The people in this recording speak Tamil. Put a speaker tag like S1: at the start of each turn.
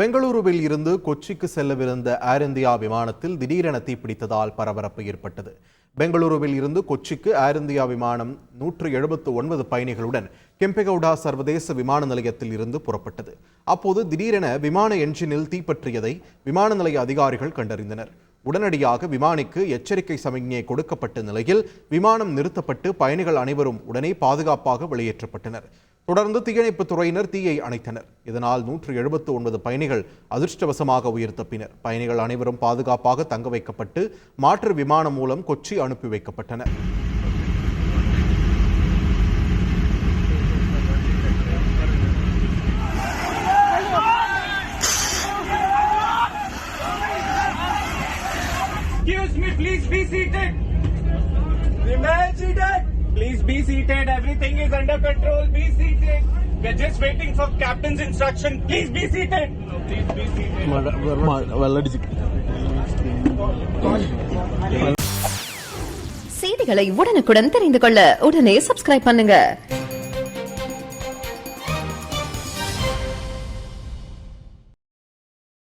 S1: பெங்களூருவில் இருந்து கொச்சிக்கு செல்லவிருந்த ஏர் இந்தியா விமானத்தில் திடீரென தீப்பிடித்ததால் பரபரப்பு ஏற்பட்டது. பெங்களூருவில் இருந்து கொச்சிக்கு ஏர் இந்தியா விமானம் 179 பயணிகளுடன் கெம்பெகவுடா சர்வதேச விமான நிலையத்தில் இருந்து புறப்பட்டது. அப்போது திடீரென விமான என்ஜினில் தீப்பற்றியதை விமான நிலைய அதிகாரிகள் கண்டறிந்தனர். உடனடியாக விமானிக்கு எச்சரிக்கை சமிக்ஞை கொடுக்கப்பட்ட நிலையில் விமானம் நிறுத்தப்பட்டு பயணிகள் அனைவரும் உடனே பாதுகாப்பாக வெளியேற்றப்பட்டனர். தொடர்ந்து தீயணைப்பு துறையினர் தீயை அணைத்தனர். இதனால் 179 பயணிகள் அதிர்ஷ்டவசமாக உயிர் தப்பினர். பயணிகள் அனைவரும் பாதுகாப்பாக தங்க வைக்கப்பட்டு மாற்று விமானம் மூலம் கொச்சி அனுப்பி வைக்கப்பட்டனர்.
S2: Excuse me, please be seated. Remain seated. Please be seated. Everything is under control. Be seated. We're just waiting for captain's instruction. Please be seated. Please be seated.
S3: செய்திகளை உடனுக்குடன் தெரிந்து கொள்ள உடனே சப்ஸ்கிரைப் பண்ணுங்க.